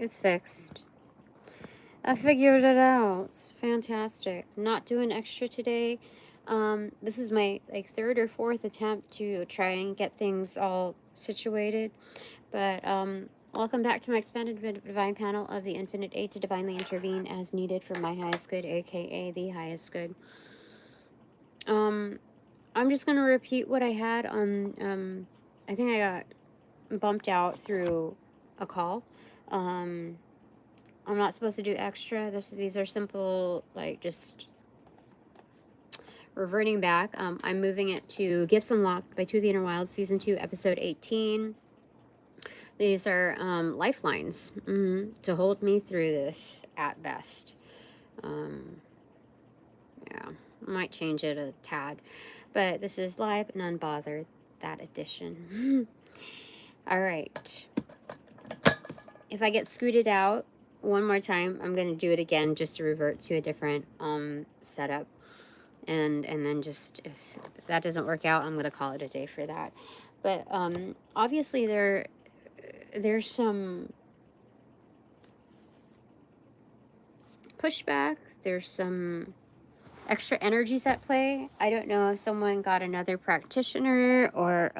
It's fixed. I figured it out. Fantastic. Not doing extra today. This is my like third or fourth attempt to try and get things all situated. But welcome back to my expanded divine panel of the infinite eight to divinely intervene as needed for my highest good, aka the highest good. I'm just gonna repeat what I had on I think I got bumped out through a call. I'm not supposed to do extra. These are simple, like, just reverting back. I'm moving it to Gifts Unlocked by 2 of the Inner Wilds, Season 2, Episode 18. These are lifelines to hold me through this at best. Yeah, might change it a tad. But this is live and unbothered, that edition. All right. If I get scooted out one more time, I'm going to do it again just to revert to a different setup. And then just, if that doesn't work out, I'm going to call it a day for that. But obviously there's some pushback. There's some extra energies at play. I don't know if someone got another practitioner or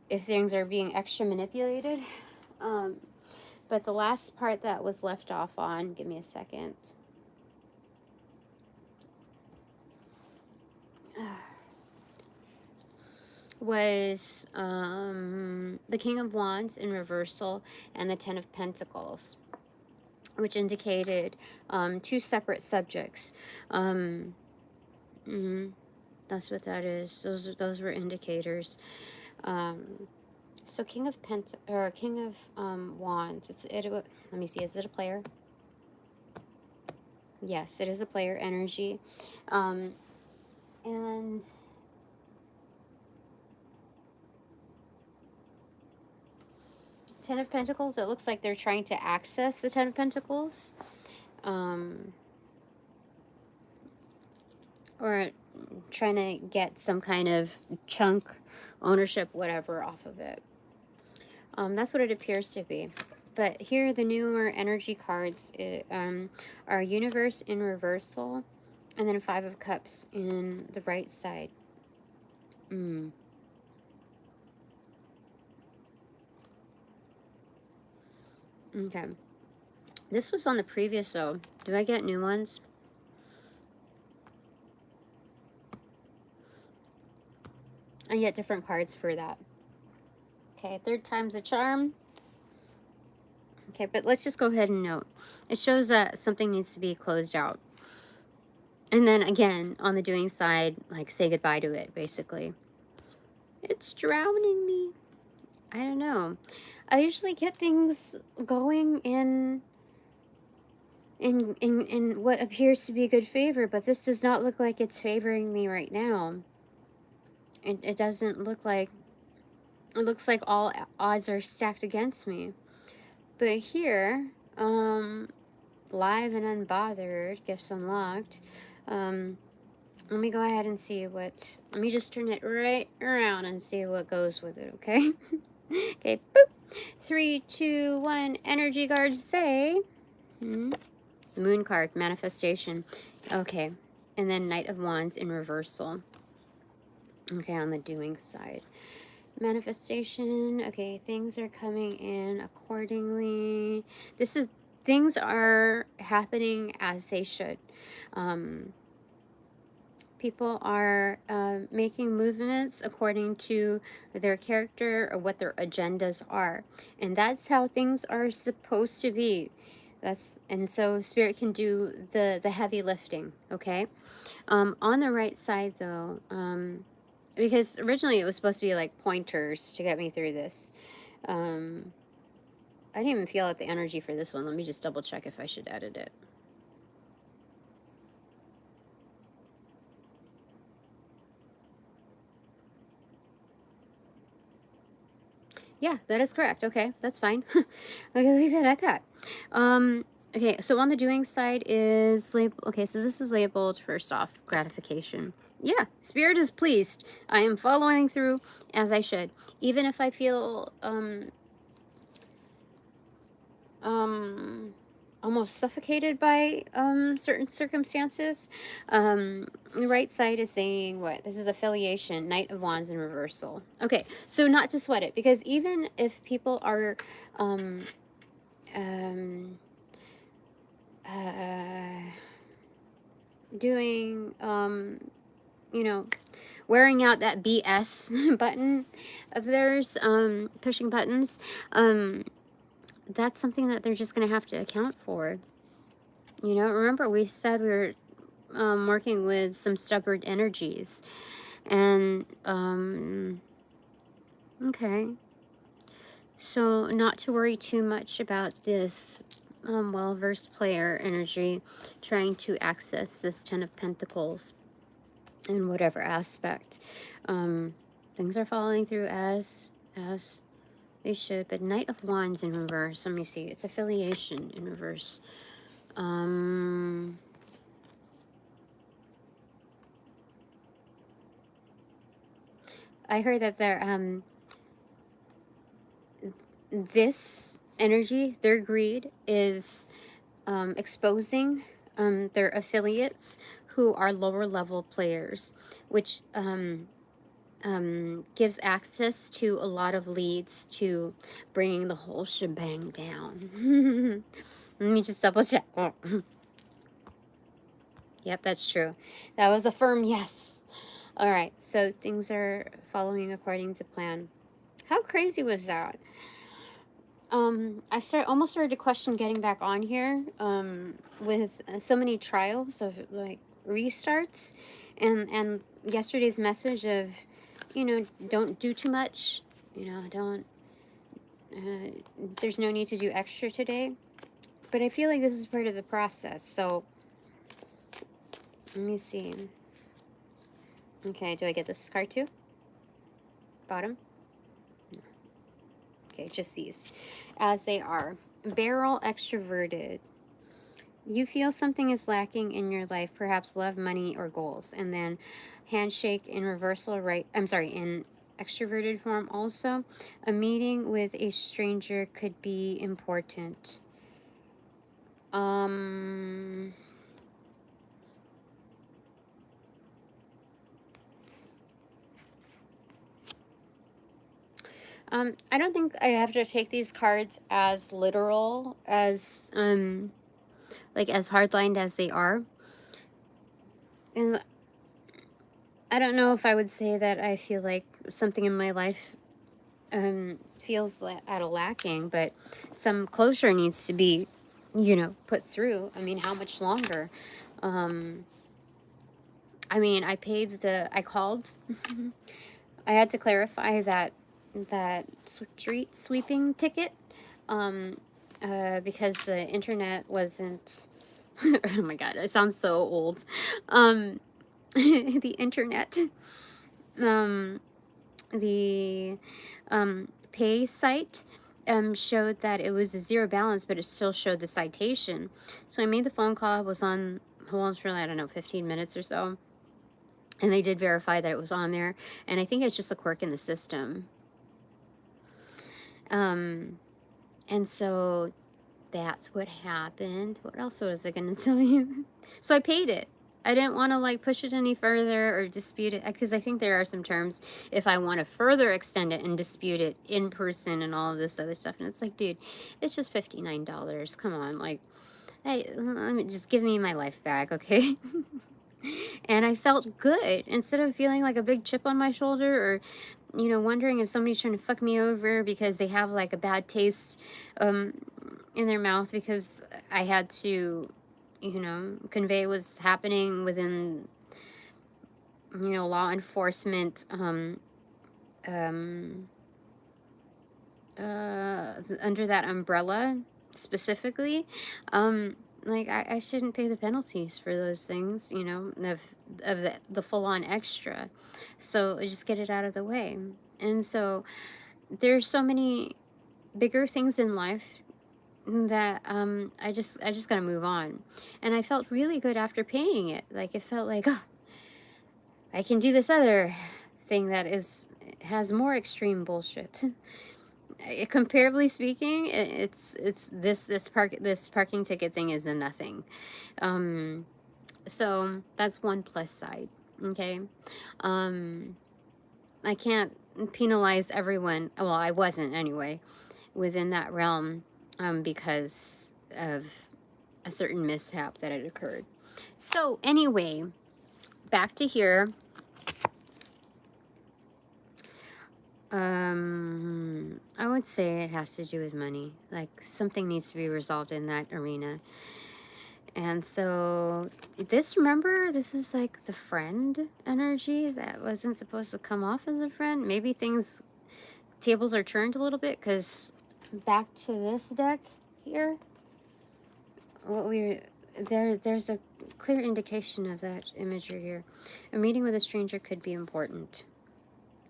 if things are being extra manipulated. But the last part that was left off on, give me a second. Was the King of Wands in reversal and the Ten of Pentacles, which indicated two separate subjects. That's what that is. Those were indicators. So King of Wands. Let me see. Is it a player? Yes, it is a player energy, and Ten of Pentacles. It looks like they're trying to access the Ten of Pentacles, or trying to get some kind of chunk, ownership, whatever, off of it. That's what it appears to be. But here, the newer energy cards are Universe in reversal, and then Five of Cups in the right side. Okay. This was on the previous, though. Do I get new ones? I get different cards for that. Okay, third time's a charm. Okay, but let's just go ahead and note. It shows that something needs to be closed out. And then again, on the doing side, like, say goodbye to it, basically. It's drowning me. I don't know. I usually get things going in what appears to be good favor, but this does not look like it's favoring me right now. It doesn't look like... It looks like all odds are stacked against me. But here, live and unbothered, Gifts Unlocked. Let me go ahead and see what... Let me just turn it right around and see what goes with it, okay? Okay, boop. 3, 2, 1. Energy guards say... Moon card, manifestation. Okay. And then Knight of Wands in reversal. Okay, on the doing side. Manifestation. Okay, things are coming in accordingly. Things are happening as they should. People are making movements according to their character or what their agendas are. And that's how things are supposed to be. And so Spirit can do the heavy lifting, okay? On the right side, though, because originally it was supposed to be like pointers to get me through this. I didn't even feel out the energy for this one. Let me just double check if I should edit it. Yeah, that is correct. Okay, that's fine. I can leave it at that. Okay, so on the doing side is label. Okay, so this is labeled, first off, gratification. Yeah, Spirit is pleased. I am following through as I should. Even if I feel almost suffocated by certain circumstances. The right side is saying what? This is affiliation, Knight of Wands in reversal. Okay, so not to sweat it, because even if people are doing you know, wearing out that BS button of theirs, pushing buttons, that's something that they're just going to have to account for. You know, remember we said we were working with some stubborn energies. And, okay. So not to worry too much about this well-versed player energy trying to access this Ten of Pentacles in whatever aspect. Things are falling through as they should, but Knight of Wands in reverse. Let me see. It's affiliation in reverse. I heard that they're this energy, their greed is exposing their affiliates who are lower level players, which gives access to a lot of leads to bringing the whole shebang down. Let me just double check. Yep, that's true. That was a firm yes. All right, so things are following according to plan. How crazy was that? I almost started to question getting back on here with so many trials of like restarts, and yesterday's message of, you know, don't do too much, you know, don't there's no need to do extra today. But I feel like this is part of the process. So let me see. Okay, do I get this card too? Bottom? No. Okay, just these as they are. Barrel extroverted. You feel something is lacking in your life, perhaps love, money, or goals. And then handshake in reversal, right? I'm sorry, in extroverted form also. A meeting with a stranger could be important. I don't think I have to take these cards as literal as like as hardlined as they are. And I don't know if I would say that I feel like something in my life feels at a lacking, but some closure needs to be, you know, put through. I mean, how much longer? I mean, I called. I had to clarify that street sweeping ticket because the internet wasn't oh my god, I sound so old. The internet, the pay site showed that it was a zero balance, but it still showed the citation. So I made the phone call. I was on hold for, I don't know, 15 minutes or so. And they did verify that it was on there. And I think it's just a quirk in the system. And so that's what happened. What else was I going to tell you? So I paid it. I didn't want to like push it any further or dispute it, because I think there are some terms if I want to further extend it and dispute it in person and all of this other stuff. And it's like, dude, it's just $59. Come on, like, hey, let me just give me my life back, okay? And I felt good instead of feeling like a big chip on my shoulder, or, you know, wondering if somebody's trying to fuck me over because they have like a bad taste in their mouth because I had to, you know, convey what's happening within, you know, law enforcement under that umbrella specifically. Like, I shouldn't pay the penalties for those things, you know, of the full-on extra. So just get it out of the way. And so there's so many bigger things in life that I just gotta move on. And I felt really good after paying it. Like, it felt like, oh, I can do this other thing that has more extreme bullshit. Comparably speaking, it's this parking ticket thing is a nothing. So that's one plus side. Okay. I can't penalize everyone. Well, I wasn't anyway within that realm, because of a certain mishap that had occurred. So anyway, back to here. I would say it has to do with money. Like, something needs to be resolved in that arena. And so this, remember, this is like the friend energy that wasn't supposed to come off as a friend. Maybe tables are turned a little bit, because back to this deck here, there's a clear indication of that imagery here. A meeting with a stranger could be important.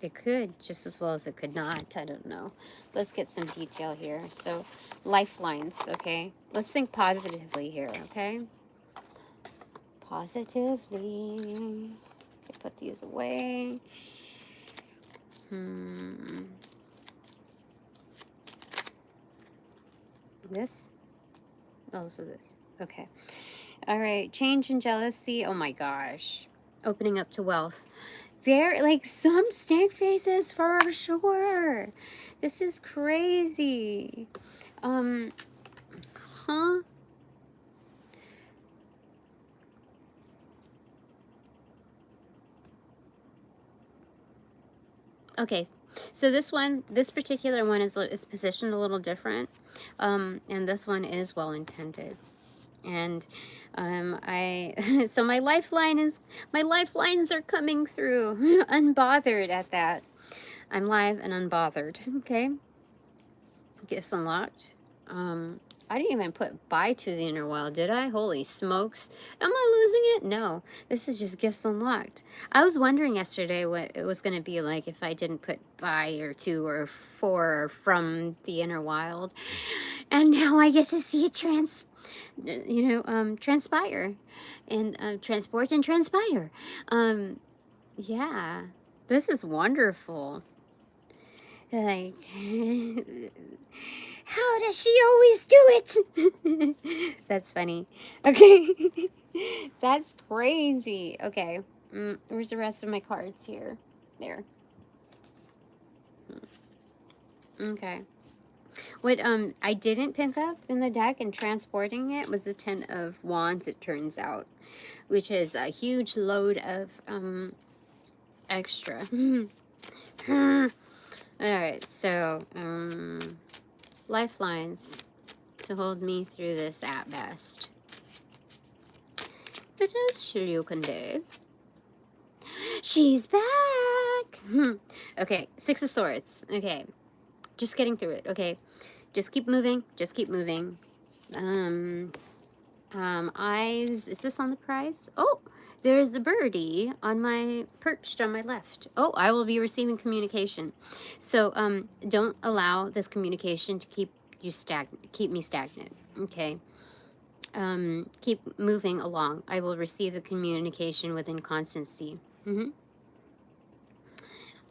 It could, just as well as it could not. I don't know. Let's get some detail here. So, lifelines, okay? Let's think positively here, okay? Positively. Okay, put these away. This? Also this. Okay. All right. Change and jealousy. Oh my gosh. Opening up to wealth. There, like, some stank faces for sure. This is crazy. Huh? Okay, so this particular one is positioned a little different, and this one is well intended. And so my lifelines are coming through. Unbothered at that. I'm live and unbothered. Okay. Gifts unlocked. I didn't even put bye to the inner wild, did I? Holy smokes. Am I losing it? No. This is just gifts unlocked. I was wondering yesterday what it was going to be like if I didn't put bye or to or for or from the inner wild. And now I get to see it transpire and transport and transpire. Yeah. This is wonderful. Like, how does she always do it? That's funny. Okay. That's crazy. Okay. Where's the rest of my cards here? There. Okay. What I didn't pick up in the deck and transporting it was the 10 of Wands, it turns out, which is a huge load of extra. Alright, so lifelines to hold me through this at best. What else you can do? She's back! Okay, 6 of Swords. Okay, just getting through it. Okay, just keep moving. Just keep moving. Eyes. Is this on the prize? Oh, there's a birdie on my perched on my left. Oh, I will be receiving communication. So don't allow this communication to keep me stagnant. Okay. Keep moving along. I will receive the communication within constancy.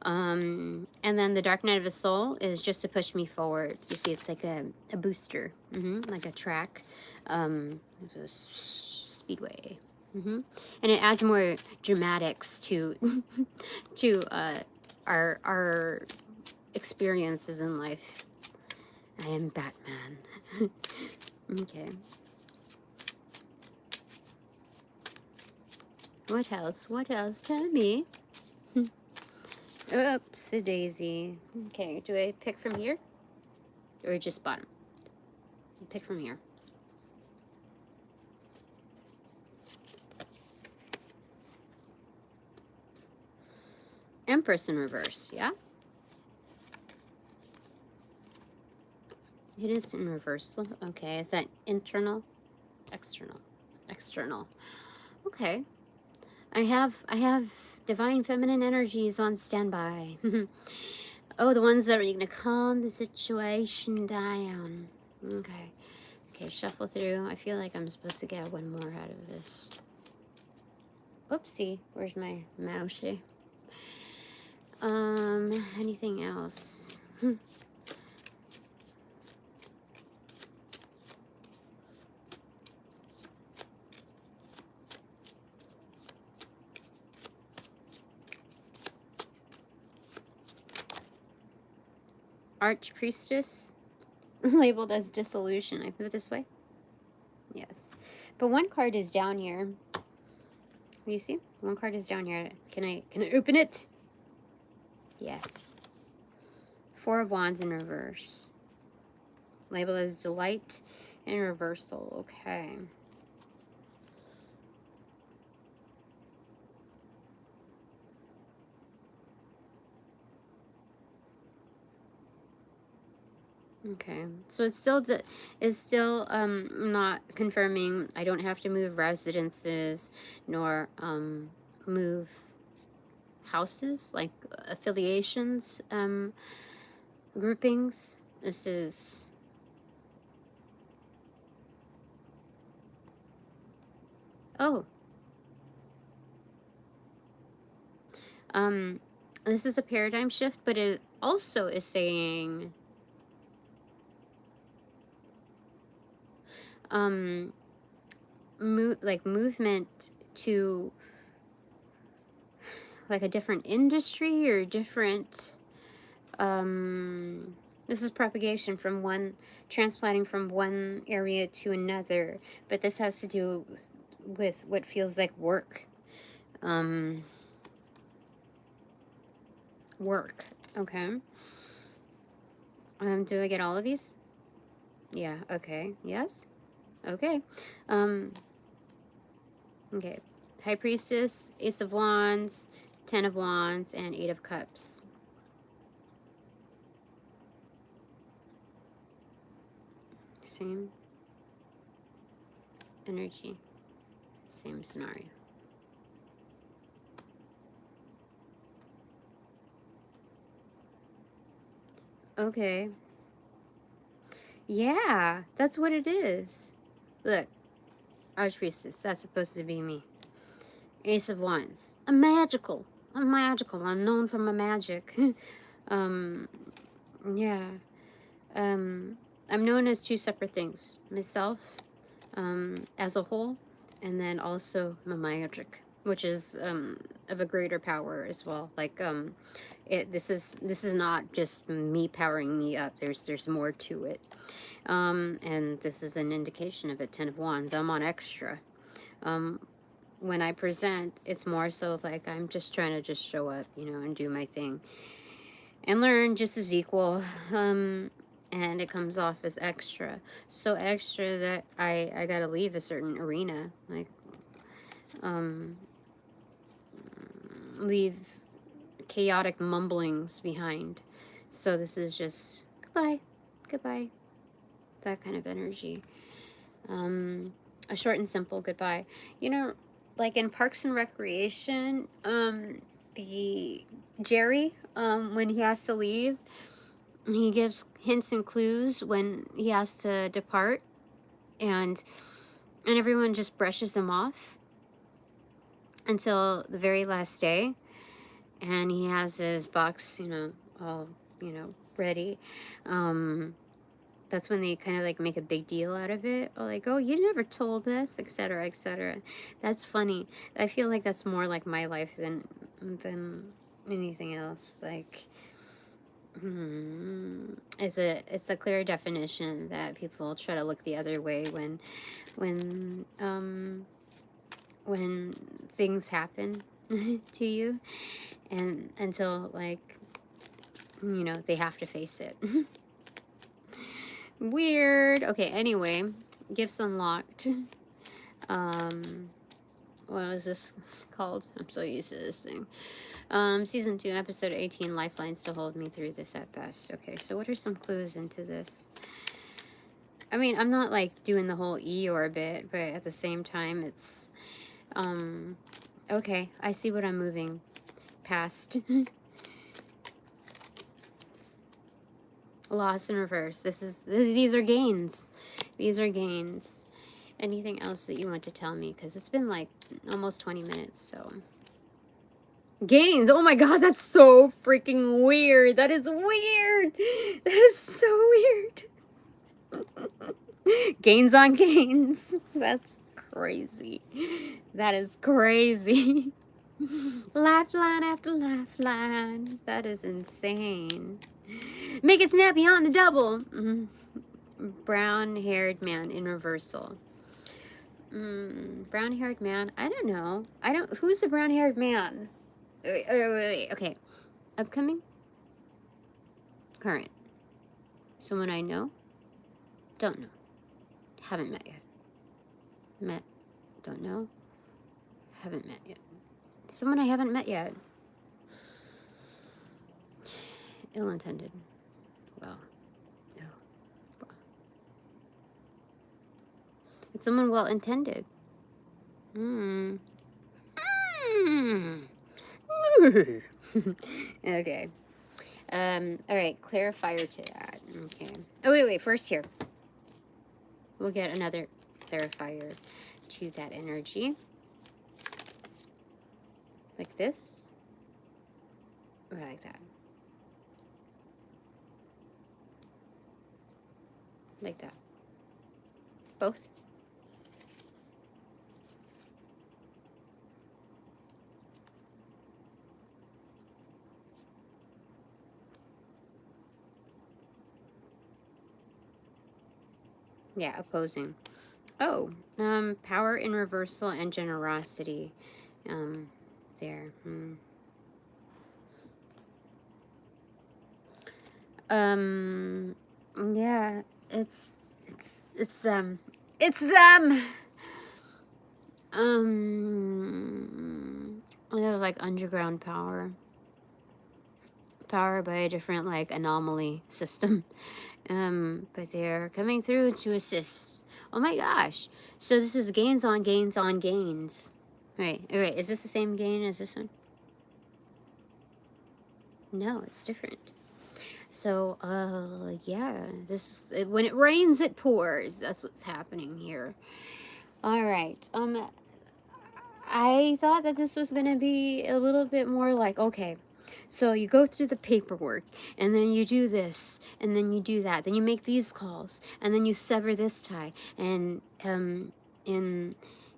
And then the Dark Night of the Soul is just to push me forward. You see, it's like a booster, like a track, speedway, and it adds more dramatics to our experiences in life. I am Batman. Okay. What else? What else? Tell me. Oops, a daisy. Okay, do I pick from here? Or just bottom? Pick from here. Empress in reverse, yeah? It is in reversal. Okay, is that internal? External. External. Okay. I have divine feminine energies on standby. Oh, the ones that are going to calm the situation down. Okay. Okay, shuffle through. I feel like I'm supposed to get one more out of this. Oopsie. Where's my mousey? Anything else? Archpriestess, labeled as dissolution. I move this way? Yes. But one card is down here. You see? One card is down here. Can I open it? Yes. Four of Wands in reverse. Labeled as delight and reversal. Okay. Okay, so it's still not confirming. I don't have to move residences nor move houses, like affiliations, groupings. This is this is a paradigm shift, but it also is saying movement to like a different industry or different this is propagation from one, transplanting from one area to another, but this has to do with what feels like work. Work. Okay. Do I get all of these? Yeah, okay. Yes? Okay. Okay. High Priestess, Ace of Wands, 10 of Wands, and 8 of Cups. Same energy, same scenario. Okay. Yeah, that's what it is. Look, Archpriestess, that's supposed to be me. Ace of Wands. I'm magical. I'm known for my magic. Yeah. I'm known as two separate things. Myself, as a whole, and then also my magic, which is of a greater power as well. Like this is not just me powering me up. There's more to it. And this is an indication of it. 10 of Wands. I'm on extra. When I present, it's more so like I'm just trying to just show up, you know, and do my thing and learn just as equal. And it comes off as extra. So extra that I gotta leave a certain arena. Like, leave chaotic mumblings behind. So this is just goodbye, goodbye. That kind of energy. A short and simple goodbye. You know, like in Parks and Recreation, the Jerry, when he has to leave, he gives hints and clues when he has to depart, and everyone just brushes him off until the very last day, and he has his box, you know, all, you know, ready. That's when they kind of like make a big deal out of it, or like, oh, you never told us, etc., etc. That's funny. I feel like that's more like my life than anything else. Like, it's a clear definition that people try to look the other way when things happen to you, and until, like, you know, they have to face it. Weird. Okay, anyway, gifts unlocked. What is this called? I'm so used to this thing. Season 2, episode 18, Lifelines to hold me through this at best. Okay, so what are some clues into this? I mean, I'm not like doing the whole E-orbit, but at the same time, it's, okay, I see what I'm moving past. Lost in reverse. These are Gainz. These are Gainz. Anything else that you want to tell me? Because it's been like almost 20 minutes, so. Gainz. Oh my god, that's so freaking weird. That is weird. That is so weird. Gainz on Gainz. That's crazy. That is crazy. Lifeline after lifeline. That is insane. Make it snappy on the double. Brown-haired man in reversal. Brown-haired man. I don't know. Who's the brown-haired man? Wait. Okay. Upcoming? Current. Someone I know? Don't know. Haven't met yet. Met. Don't know. Haven't met yet. Someone I haven't met yet. Ill-intended. Well. It's someone well-intended. Okay. Alright, clarifier to that. Okay. Oh, wait, first here. We'll get another clarifier to that energy. Like this. Or like that. Like that. Both. Yeah, opposing. Oh, power in reversal and generosity. There. Yeah, it's them. It's them. They have like underground power. Power by a different like anomaly system. But they're coming through to assist. Oh my gosh. So this is Gainz on Gainz on Gainz. Right. Is this the same gain as this one? No, it's different. So, yeah, when it rains, it pours. That's what's happening here. All right. I thought that this was going to be a little bit more like, okay, so you go through the paperwork, and then you do this, and then you do that. Then you make these calls, and then you sever this tie. And in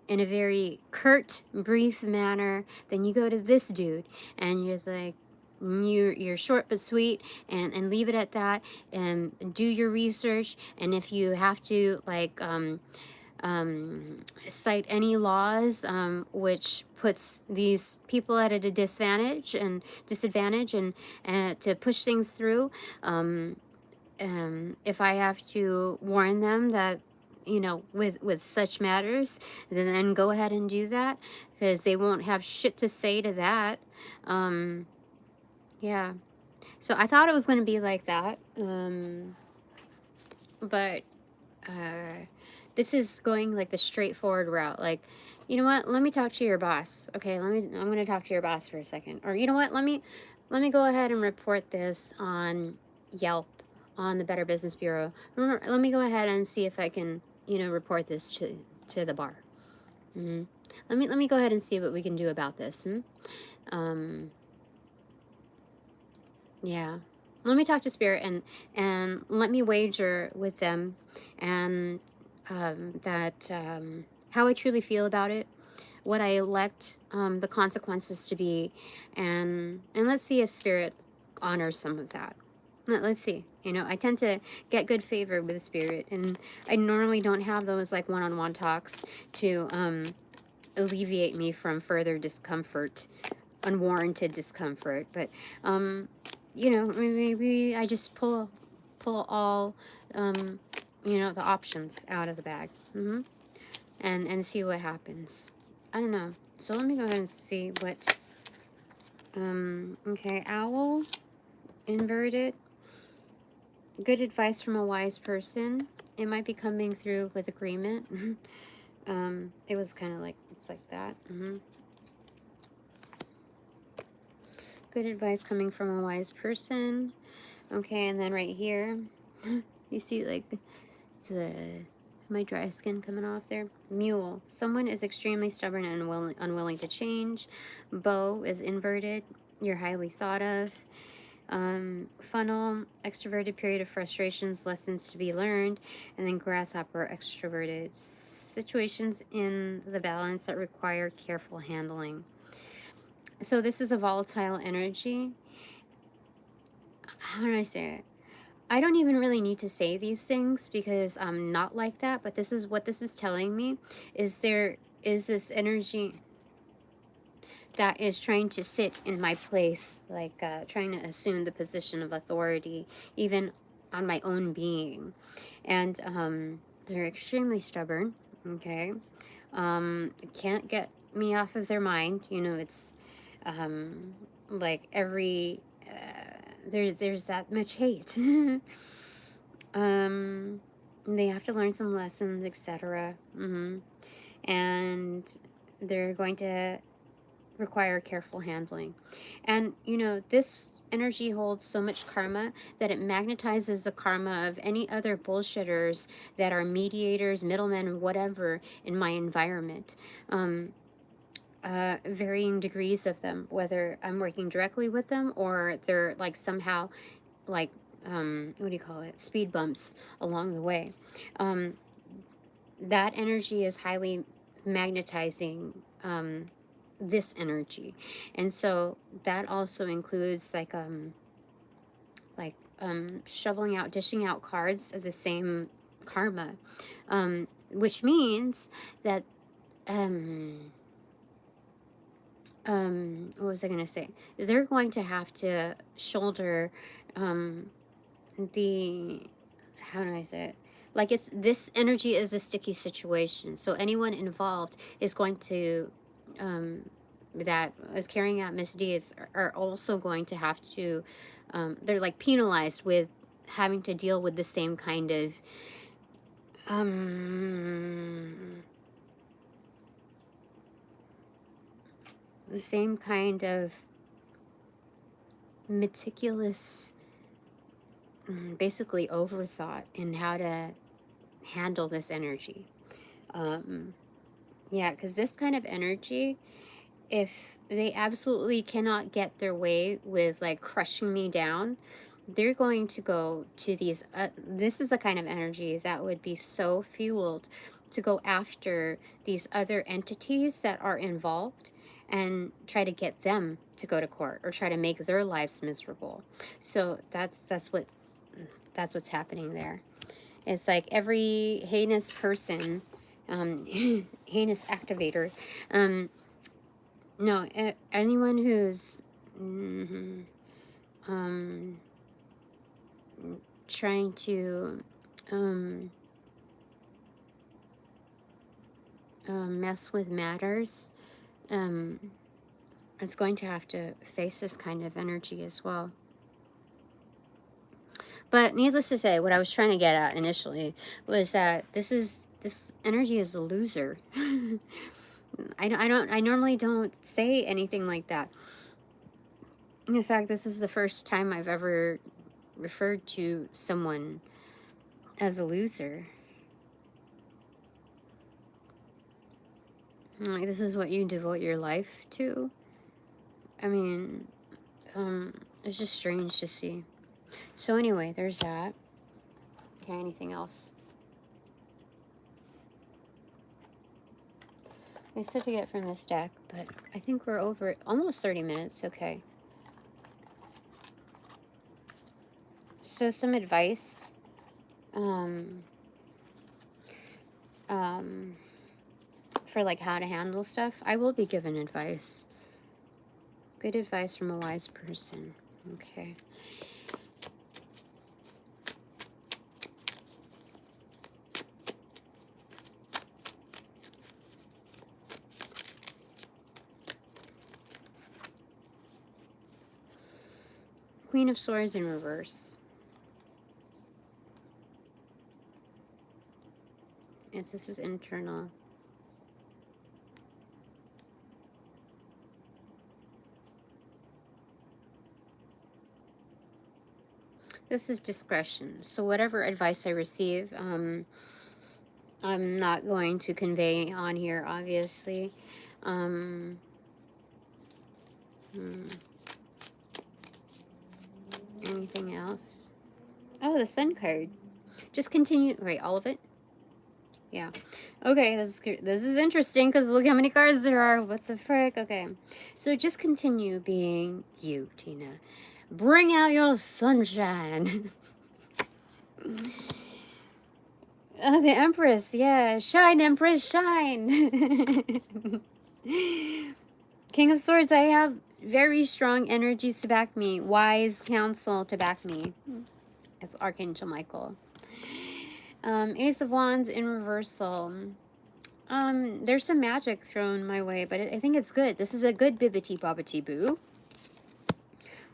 a very curt, brief manner, then you go to this dude, and you're like, you're short but sweet, and leave it at that, and do your research. And if you have to, like, cite any laws which puts these people at a disadvantage and to push things through, if I have to warn them that, you know, with such matters, then go ahead and do that, because they won't have shit to say to that. Yeah, so I thought it was going to be like that, but this is going like the straightforward route. Like, you know what? Let me talk to your boss. Okay, I'm going to talk to your boss for a second. Or you know what? Let me go ahead and report this on Yelp, on the Better Business Bureau. Let me go ahead and see if I can, you know, report this to the bar. Let me go ahead and see what we can do about this. Yeah. Let me talk to Spirit and let me wager with them, and that how I truly feel about it, what I elect the consequences to be, and let's see if Spirit honors some of that. Let's see. You know, I tend to get good favor with Spirit, and I normally don't have those like one-on-one talks to alleviate me from further discomfort, unwarranted discomfort. But you know, maybe I just pull all, you know, the options out of the bag, and see what happens. I don't know. So let me go ahead and see what. Okay, owl, inverted. Good advice from a wise person. It might be coming through with agreement. It was kind of like, it's like that. Good advice coming from a wise person. Okay, and then right here, you see like my dry skin coming off there. Mule. Someone is extremely stubborn and unwilling to change. Bow is inverted. You're highly thought of. Funnel, extroverted, period of frustrations, lessons to be learned. And then grasshopper, extroverted, situations in the balance that require careful handling. So this is a volatile energy. How do I say it? I don't even really need to say these things because I'm not like that, but this is what this is telling me, is there is this energy that is trying to sit in my place, like trying to assume the position of authority, even on my own being. And they're extremely stubborn, okay? Can't get me off of their mind. You know, it's like every, there's that much hate. They have to learn some lessons, etc. And they're going to require careful handling. And you know, this energy holds so much karma that it magnetizes the karma of any other bullshitters that are mediators, middlemen, whatever in my environment. Varying degrees of them, whether I'm working directly with them or they're like somehow like what do you call it, speed bumps along the way. That energy is highly magnetizing this energy. And so that also includes like shoveling out, dishing out cards of the same karma, which means that what was I going to say? They're going to have to shoulder the, how do I say it? Like, it's, this energy is a sticky situation. So anyone involved is going to, that is carrying out misdeeds are also going to have to, they're like penalized with having to deal with the same kind of, the same kind of meticulous, basically overthought in how to handle this energy. Yeah, because this kind of energy, if they absolutely cannot get their way with like crushing me down, they're going to go to these, this is the kind of energy that would be so fueled to go after these other entities that are involved and try to get them to go to court or try to make their lives miserable. So that's what's happening there. It's like every heinous person, heinous activator, no, anyone who's trying to mess with matters, it's going to have to face this kind of energy as well. But needless to say, what I was trying to get at initially was that this energy is a loser. I normally don't say anything like that. In fact, this is the first time I've ever referred to someone as a loser. Like, this is what you devote your life to? I mean, it's just strange to see. So anyway, there's that. Okay, anything else? I said to get from this deck, but I think we're over almost 30 minutes. Okay. So some advice. For like how to handle stuff. I will be given advice. Good advice from a wise person. Okay. Queen of Swords in reverse. If this is internal. This is discretion. So whatever advice I receive, I'm not going to convey on here, obviously. Anything else? Oh, the Sun card. Just continue. Right, all of it? Yeah. Okay, this is interesting because look how many cards there are. What the frick? Okay. So just continue being you, Tina. Bring out your sunshine. Oh, the Empress. Yeah. Shine, Empress, shine. King of Swords, I have very strong energies to back me. Wise counsel to back me. It's Archangel Michael. Ace of Wands in reversal. There's some magic thrown my way, but I think it's good. This is a good bibbity bobbity boo.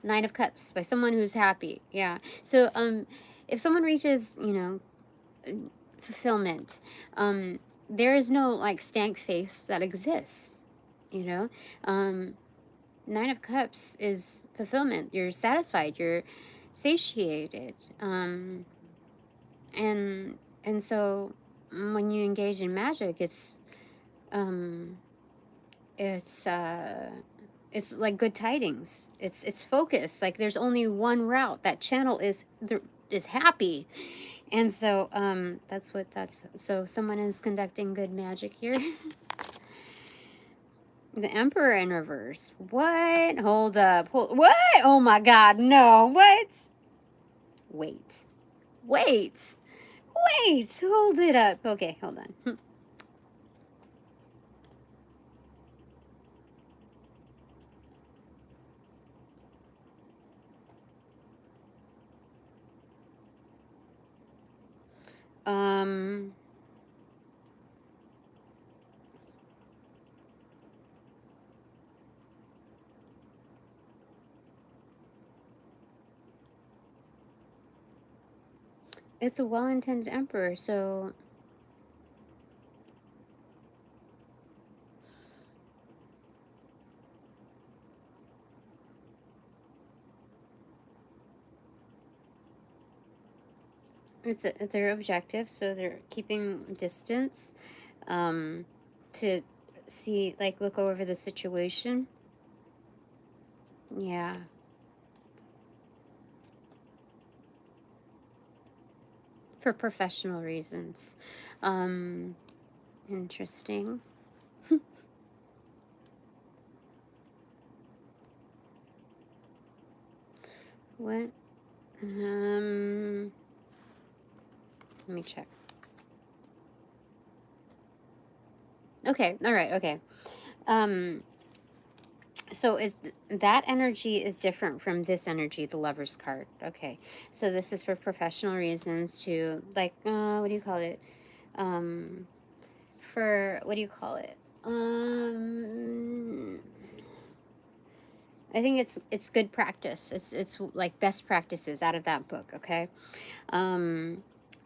Nine of Cups by someone who's happy. Yeah. So, if someone reaches, you know, fulfillment, there is no like stank face that exists, you know. Nine of Cups is fulfillment. You're satisfied. You're satiated. And so when you engage in magic, it's like good tidings. It's focused. Like there's only one route. That channel is happy. And so so someone is conducting good magic here. The Emperor in reverse. What? Hold up. What? Oh my God. No. What? Wait. Hold it up. Okay, hold on. It's a well-intended emperor, so it's their objective, so they're keeping distance to see, like, look over the situation. Yeah. For professional reasons. Interesting. What? Let me check. Okay, all right, okay. So that energy is different from this energy, the Lover's card. Okay, so this is for professional reasons to, like, what do you call it? For, what do you call it? I think it's good practice. It's like best practices out of that book, okay?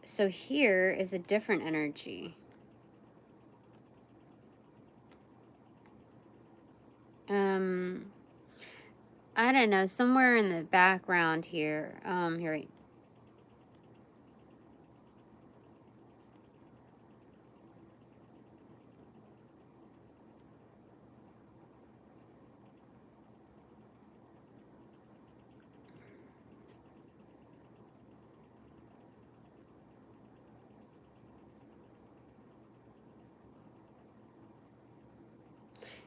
So here is a different energy. I don't know, somewhere in the background here. Here, wait.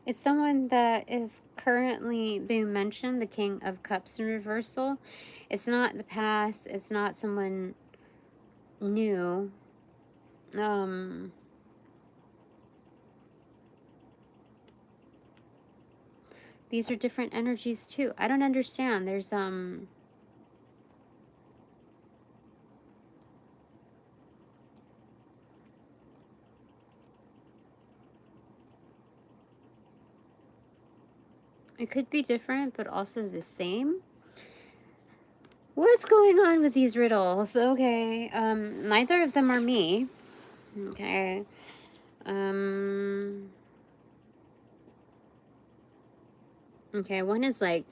It's someone that is currently being mentioned, the King of Cups in reversal. It's not the past. It's not someone new. These are different energies too. I don't understand. There's it could be different, but also the same. What's going on with these riddles? Okay. Neither of them are me. Okay. Okay, one is like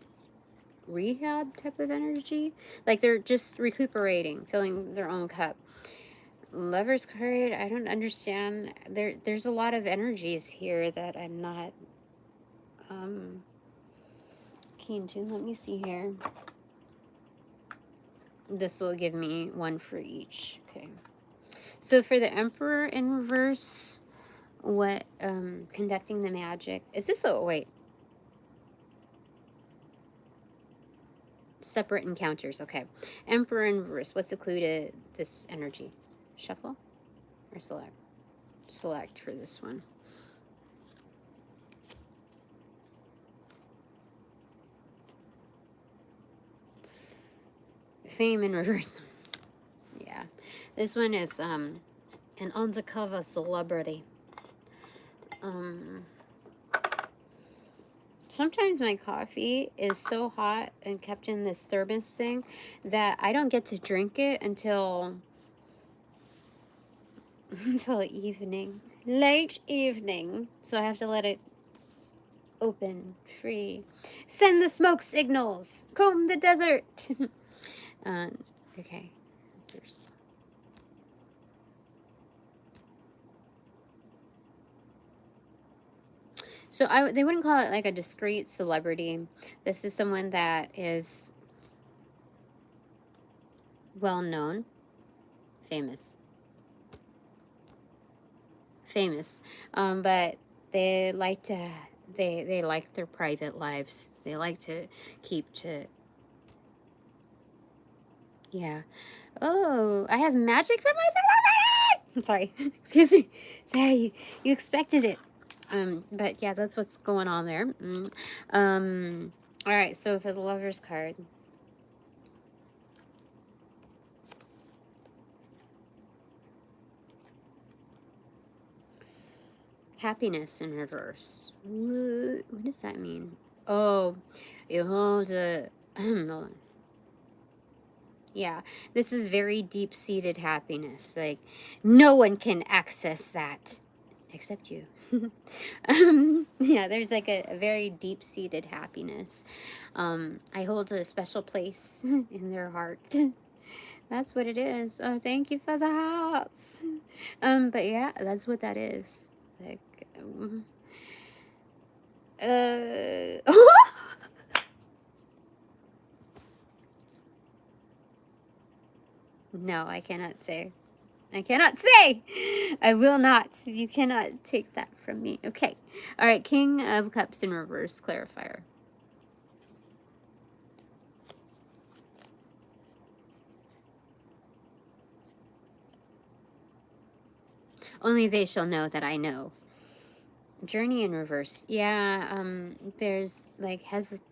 rehab type of energy. Like they're just recuperating, filling their own cup. Lover's card, I don't understand. There's a lot of energies here that I'm not keen to. Let me see here. This will give me one for each. Okay. So for the Emperor in reverse, what, conducting the magic. Is this a, wait. Separate encounters, okay. Emperor in reverse, what's the clue to this energy? Shuffle or select? Select for this one. Fame in reverse. Yeah. This one is an undercover celebrity. Sometimes my coffee is so hot and kept in this thermos thing that I don't get to drink it until evening, late evening. So I have to let it open, free. Send the smoke signals. Comb the desert. Okay. First. So they wouldn't call it like a discreet celebrity. This is someone that is well known, famous, but they like to they like their private lives. They like to keep to. Yeah. Oh, I have magic for my celebrity. I'm sorry. Excuse me. Sorry, you expected it. But yeah, that's what's going on there. All right, so for the Lover's card. Happiness in reverse. What does that mean? Oh, you hold a, hold on. Yeah, this is very deep-seated happiness. Like, no one can access that except you. Yeah, there's like a very deep-seated happiness. I hold a special place in their heart. That's what it is. Oh, thank you for the hearts. But yeah, that's what that is. Like, no, I cannot say. I cannot say. I will not. You cannot take that from me. Okay. All right. King of Cups in reverse clarifier. Only they shall know that I know. Journey in reverse. Yeah. There's like hesitation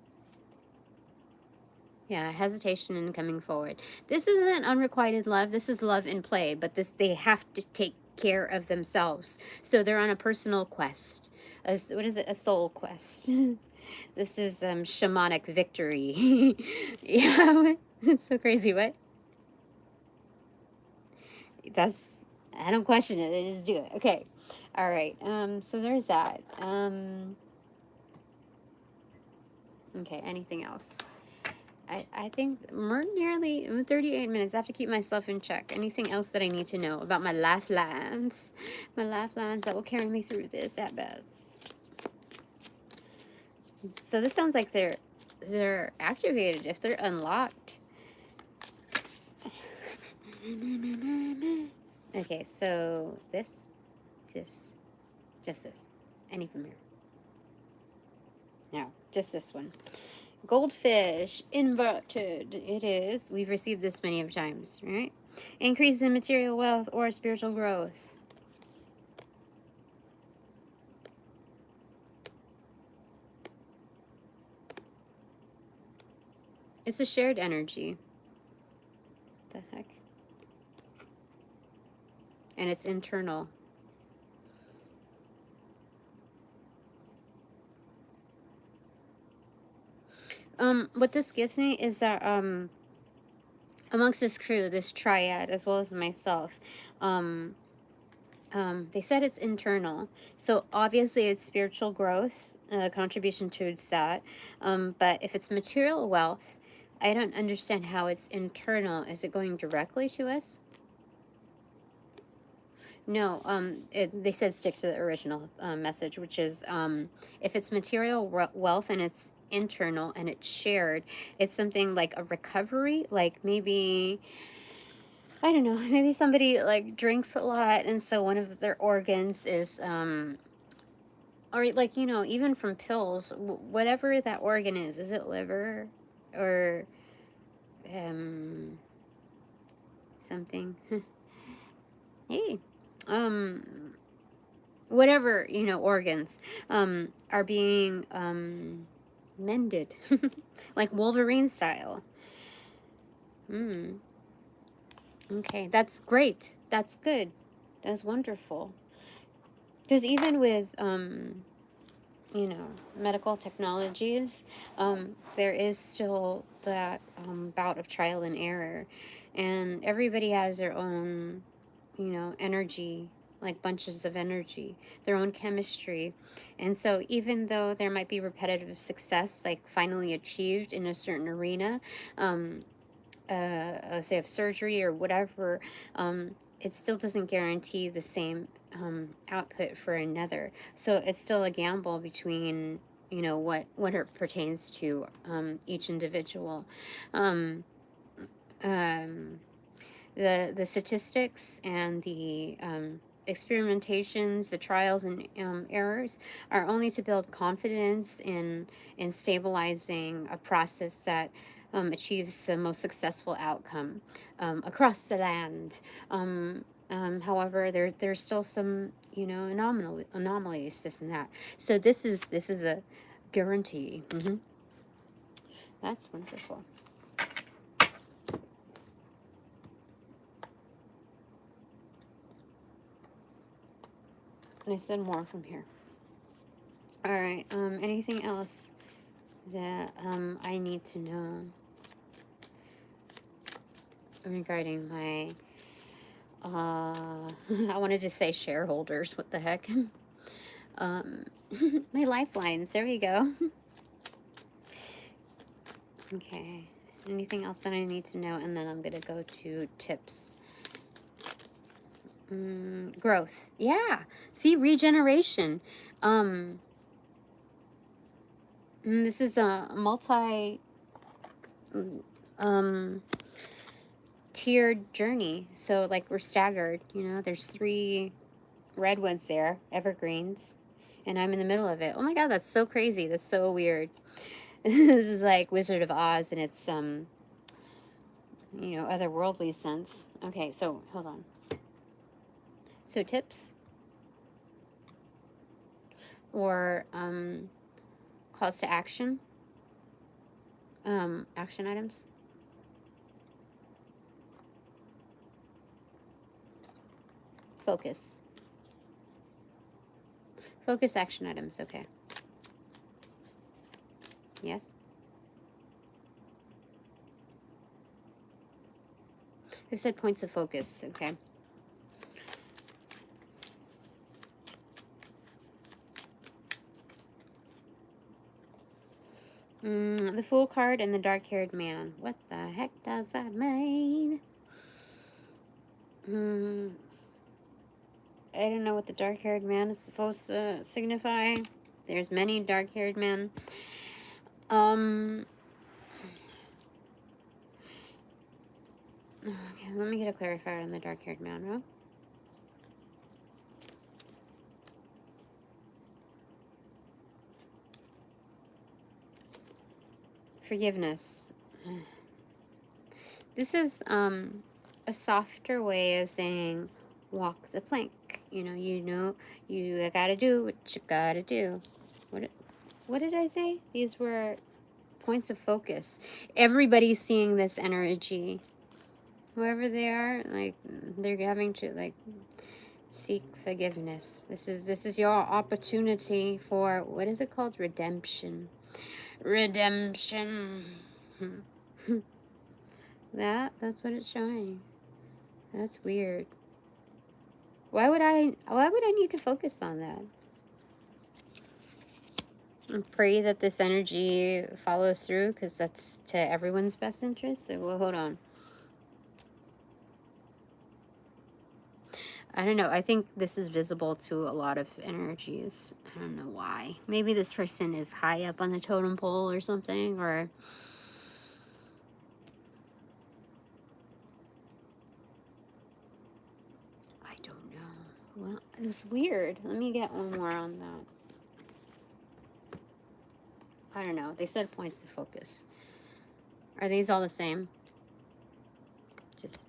in coming forward. This isn't unrequited love. This is love in play, but they have to take care of themselves. So they're on a personal quest. What is it? A soul quest. This is shamanic victory. Yeah, it's so crazy. What? I don't question it. I just do it. Okay. All right. So there's that. Okay. Anything else? I think we're nearly 38 minutes. I have to keep myself in check. Anything else that I need to know about my lifelines? My lifelines that will carry me through this at best. So this sounds like they're activated if they're unlocked. Okay, so just this. Any from here? No, just this one. Goldfish, inverted, it is. We've received this many of times, right? Increase in material wealth or spiritual growth. It's a shared energy. What the heck? And it's internal. What this gives me is that, amongst this crew, this triad, as well as myself, they said it's internal. So obviously it's spiritual growth, contribution towards that. But if it's material wealth, I don't understand how it's internal. Is it going directly to us? No, they said stick to the original message, which is if it's material wealth and it's internal and it's shared, it's something like a recovery, like maybe I don't know, maybe somebody like drinks a lot, and so one of their organs is or like, you know, even from pills, whatever that organ is it liver or something? Hey, um whatever, you know, organs are being mended like Wolverine style. Okay, that's great, that's good, that's wonderful. Because even with you know, medical technologies, there is still that bout of trial and error, and everybody has their own, you know, energy, like bunches of energy, their own chemistry. And so even though there might be repetitive success, like finally achieved in a certain arena, say of surgery or whatever, it still doesn't guarantee the same output for another. So it's still a gamble between, you know, what it pertains to each individual. Um, um, the statistics and the experimentations, the trials and errors are only to build confidence in stabilizing a process that achieves the most successful outcome across the land. However, there's still some, you know, anomalies, this and that. So this is a guarantee. That's wonderful. And I said more from here. All right. Anything else that I need to know regarding my I wanted to say shareholders, what the heck. My lifelines, there we go. Okay, anything else that I need to know, and then I'm gonna go to tips. Growth, yeah, see, regeneration. This is a multi tiered journey, so like we're staggered, you know, there's 3 redwoods there, evergreens, and I'm in the middle of it. Oh my god, that's so crazy, that's so weird. This is like Wizard of Oz, and it's you know, otherworldly sense. Okay, so hold on. So tips or calls to action, action items. Focus action items. Okay, yes, they've said points of focus. Okay. The Fool card and the dark-haired man. What the heck does that mean? I don't know what the dark-haired man is supposed to signify. There's many dark-haired men. Okay, let me get a clarifier on the dark-haired man, huh? Forgiveness. This is a softer way of saying walk the plank. You know, you gotta do what you gotta do. What did I say? These were points of focus. Everybody's seeing this energy. Whoever they are, like, they're having to like seek forgiveness. This is your opportunity for, what is it called? Redemption. That's what it's showing. That's weird. Why would I need to focus on that? And pray that this energy follows through, because that's to everyone's best interest. So, well, hold on. I don't know. I think this is visible to a lot of energies. I don't know why. Maybe this person is high up on the totem pole or something, or don't know. Well, it was weird. Let me get one more on that. I don't know. They said points to focus. Are these all the same? Just...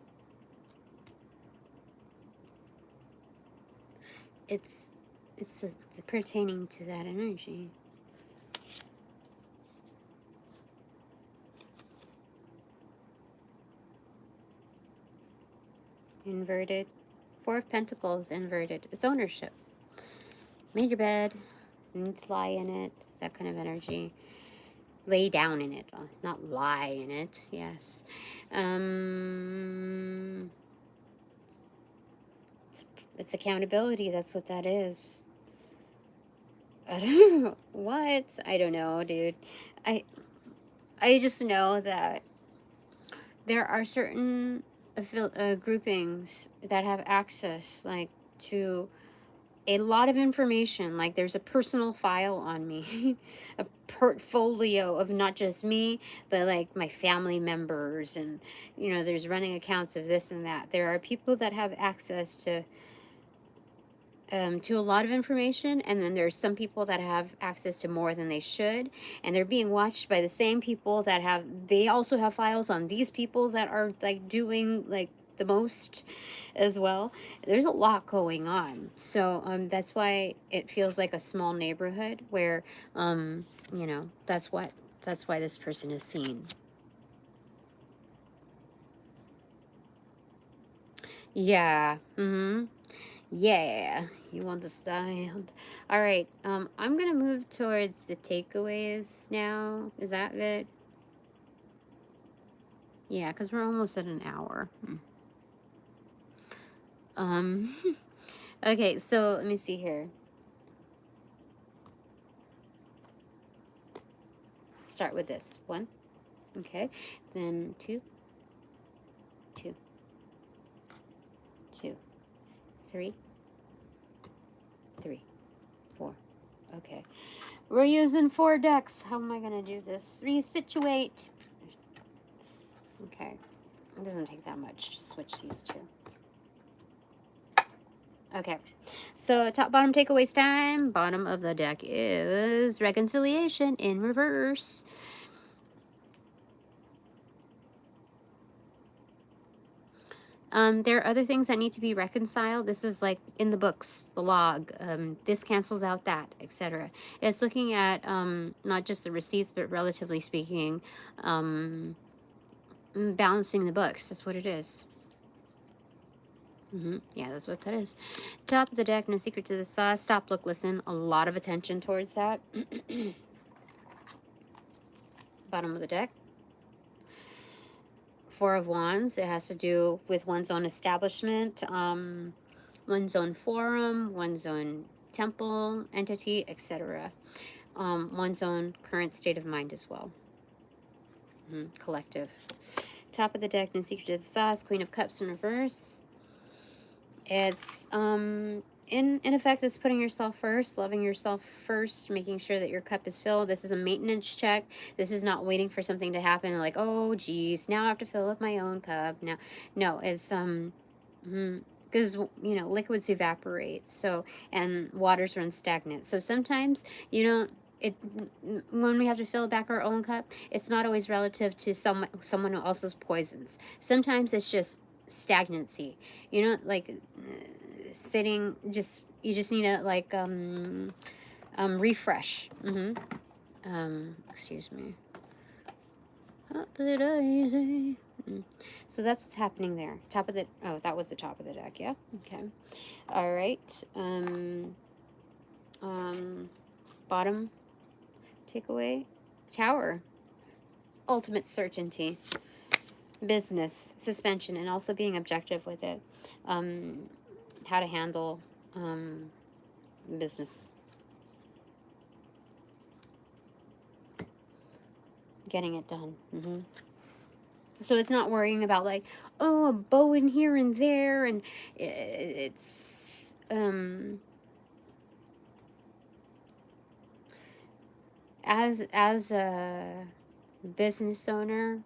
It's pertaining to that energy. Inverted. Four of Pentacles inverted. It's ownership. Made your bed. Need to lie in it. That kind of energy. Lay down in it. Not lie in it. Yes. It's accountability. That's what that is. I don't know. What? I don't know, dude. I just know that there are certain groupings that have access, like, to a lot of information. Like, there's a personal file on me, a portfolio of not just me, but like my family members, and you know, there's running accounts of this and that. There are people that have access to a lot of information, and then there's some people that have access to more than they should, and they're being watched by the same people that they also have files on these people that are like doing like the most as well. There's a lot going on, so that's why it feels like a small neighborhood where you know, that's why this person is seen. Yeah. Yeah, you understand. All right, I'm gonna move towards the takeaways now. Is that good? Yeah, because we're almost at an hour. Okay, so let me see here. Start with this one. Okay, then two, 3, 4. Okay, we're using 4 decks. How am I gonna do this? Resituate. Okay, it doesn't take that much to switch these two. Okay, so top, bottom takeaways time. Bottom of the deck is reconciliation in reverse. There are other things that need to be reconciled. This is like in the books, the log. This cancels out that, etc. It's looking at not just the receipts, but relatively speaking, balancing the books. That's what it is. Yeah, that's what that is. Top of the deck, no secret to the sauce. Stop, look, listen. A lot of attention towards that. Bottom of the deck. 4 of Wands. It has to do with one's own establishment, one's own forum, one's own temple, entity, etc. One's own current state of mind as well. Collective. Top of the deck, no secret to the sauce. Queen of Cups in reverse. It's in effect, it's putting yourself first, loving yourself first, making sure that your cup is filled. This is a maintenance check. This is not waiting for something to happen, like, oh geez, now I have to fill up my own cup. Now, no, it's because you know, liquids evaporate, so, and waters run stagnant. So sometimes you don't. When we have to fill back our own cup, it's not always relative to someone else's poisons. Sometimes it's just stagnancy, you know, like sitting, you just need to like refresh. Excuse me. So that's what's happening there. Top of the, oh, that was the top of the deck. Yeah, okay. All right. Bottom takeaway, Tower. Ultimate certainty, business, suspension, and also being objective with it. How to handle business. Getting it done. So it's not worrying about like, oh, a bow in here and there, and it's as a business owner,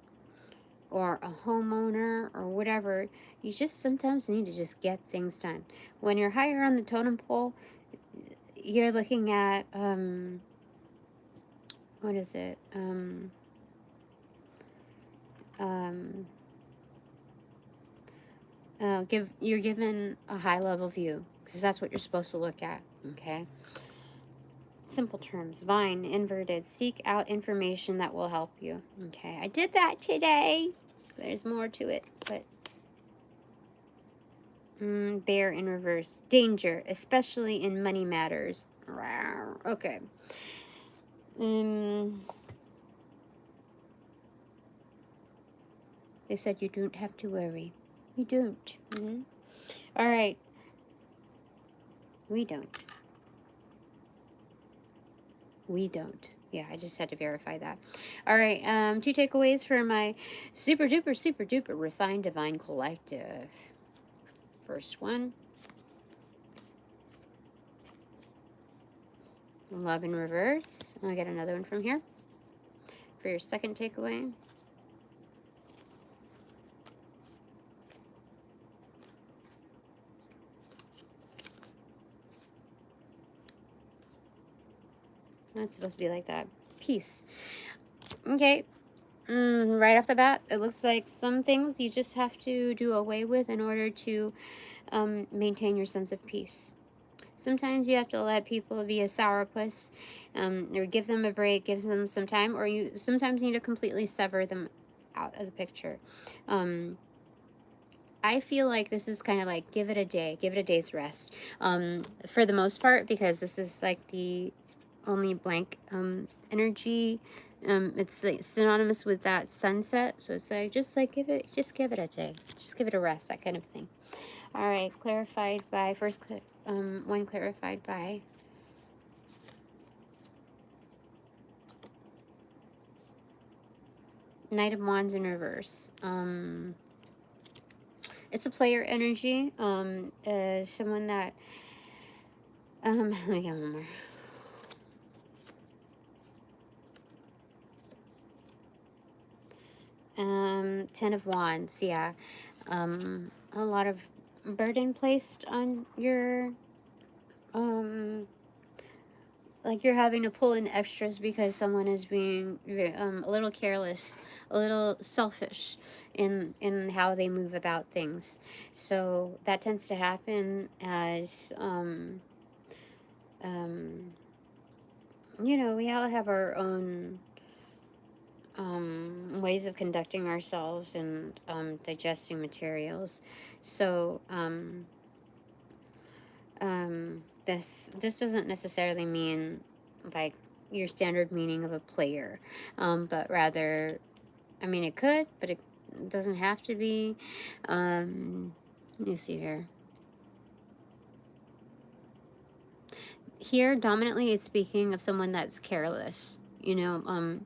or a homeowner or whatever. You just sometimes need to just get things done. When you're higher on the totem pole, you're looking at, what is it? You're given a high level view, because that's what you're supposed to look at, okay? Simple terms. Vine, inverted. Seek out information that will help you. Okay, I did that today. There's more to it, but bear in reverse. Danger, especially in money matters. Okay. They said you don't have to worry. You don't. All right. We don't. We don't. Yeah, I just had to verify that. All right, 2 takeaways for my super duper refined divine collective. First one. Love in reverse. I'll get another one from here. For your second takeaway. It's supposed to be like that. Peace. Okay. Right off the bat, it looks like some things you just have to do away with in order to maintain your sense of peace. Sometimes you have to let people be a sourpuss, or give them a break, give them some time, or you sometimes need to completely sever them out of the picture. I feel like this is kind of like give it a day, give it a day's rest, for the most part, because this is like the only blank energy. It's like synonymous with that sunset, so it's like just give it a day, just give it a rest, that kind of thing. All right, clarified by one clarified by Knight of Wands in reverse. It's a player energy. Someone that let me get one more. Ten of Wands, yeah. A lot of burden placed on your, like you're having to pull in extras because someone is being a little careless, a little selfish in how they move about things. So that tends to happen as, you know, we all have our own ways of conducting ourselves and digesting materials. So this doesn't necessarily mean like your standard meaning of a player, but rather, I mean, it could, but it doesn't have to be. Let me see here. Here, dominantly, it's speaking of someone that's careless, you know,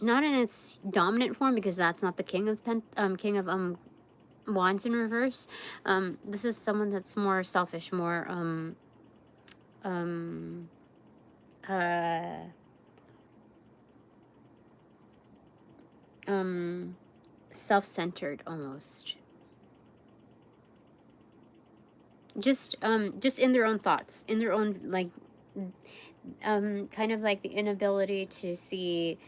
not in its dominant form, because that's not the king of Wands in reverse. This is someone that's more selfish, more self-centered almost. Just in their own thoughts, in their own, like, kind of like the inability to see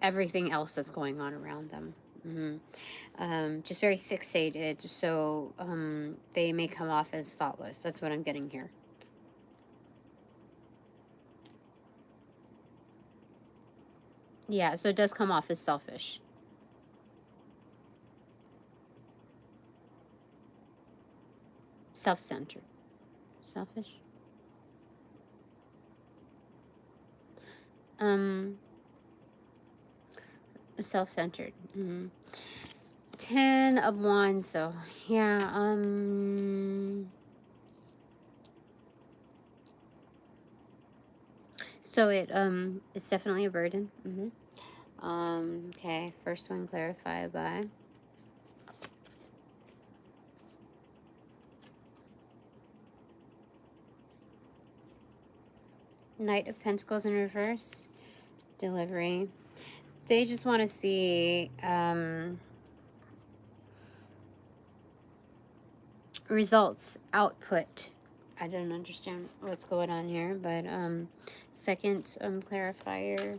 everything else that's going on around them. Just very fixated, so they may come off as thoughtless. That's what I'm getting here. Yeah, so it does come off as selfish. Self-centered. Selfish. Self-centered. 10 of Wands, though. Yeah, so it's definitely a burden. Okay, first one clarified by Knight of Pentacles in reverse. Delivery. They just want to see results, output. I don't understand what's going on here, but second clarifier.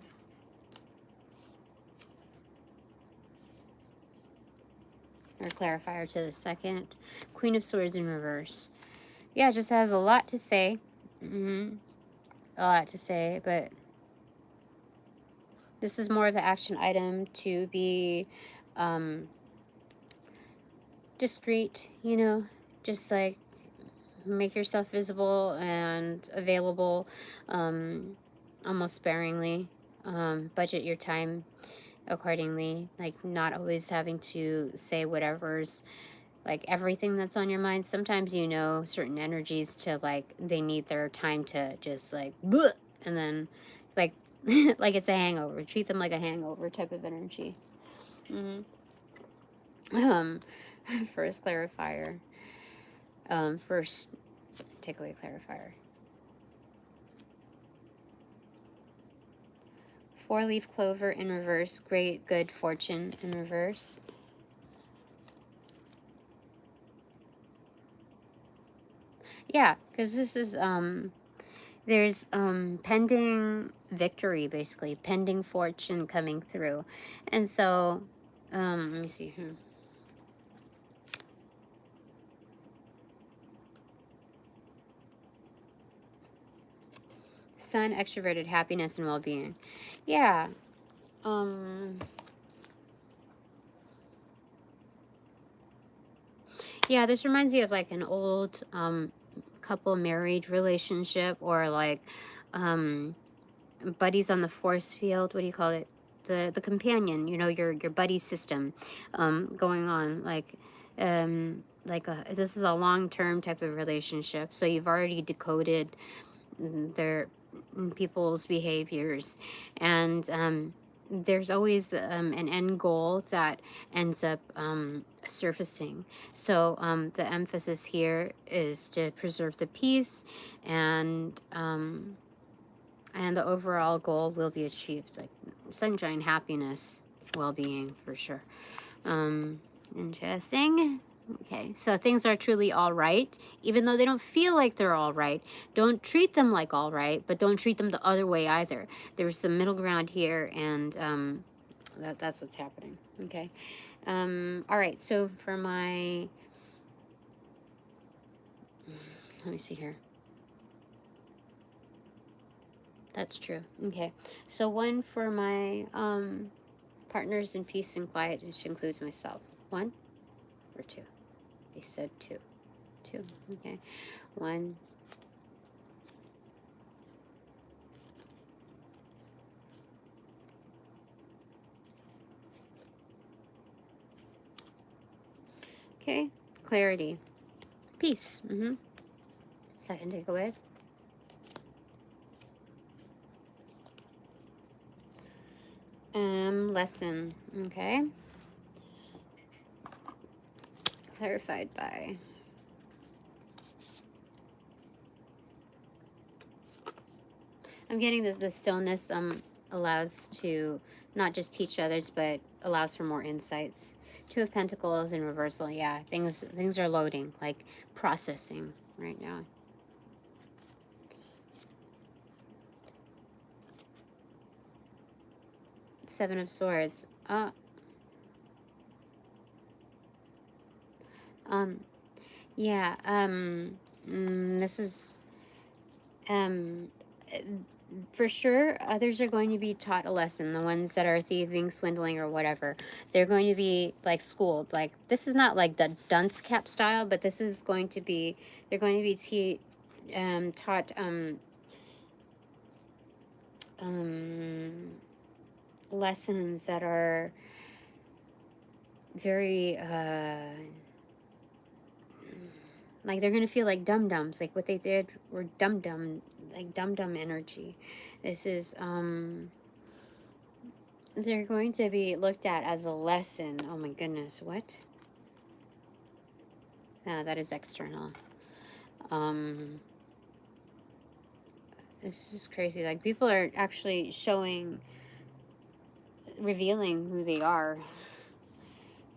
Or clarifier to the second. Queen of Swords in reverse. Yeah, it just has a lot to say. A lot to say, but this is more of the action item to be discreet, you know, just like make yourself visible and available almost sparingly. Budget your time accordingly, like not always having to say whatever's like everything that's on your mind. Sometimes you know certain energies to like they need their time to just like bleh, and then like like it's a hangover. Treat them like a hangover type of energy. First clarifier. First takeaway clarifier. 4-leaf clover in reverse. Great good fortune in reverse. Yeah, because this is there's pending victory, basically pending fortune coming through. And so let me see here. Sun, extroverted, happiness and well-being. Yeah. Yeah, this reminds me of like an old couple married relationship, or like buddies on the force field. What do you call it? The companion, you know, your buddy system going on, like this is a long-term type of relationship, so you've already decoded their people's behaviors, and there's always an end goal that ends up surfacing. So the emphasis here is to preserve the peace, and the overall goal will be achieved, like sunshine, happiness, well-being for sure. Interesting. Okay, so things are truly all right, even though they don't feel like they're all right. Don't treat them like all right, but don't treat them the other way either. There's some middle ground here, and that's what's happening. Okay. All right, so for my, let me see here. That's true. Okay, so one for my partners in peace and quiet, which includes myself. 1 or 2? They said 2. 2. Okay. 1. Okay. Clarity. Peace. Second takeaway. Lesson. Okay. Clarified by. I'm getting that the stillness allows to not just teach others, but allows for more insights. 2 of Pentacles in reversal. Yeah, things are loading, like processing right now. Seven of Swords. Yeah, this is, for sure, others are going to be taught a lesson. The ones that are thieving, swindling, or whatever, they're going to be like schooled. Like, this is not like the dunce cap style, but this is going to be, they're going to be taught lessons that are very like they're gonna feel like dum-dums, like what they did were dum-dum, like dum-dum energy. This is they're going to be looked at as a lesson. Oh my goodness, what? That is external. This is crazy. Like, people are actually showing revealing who they are.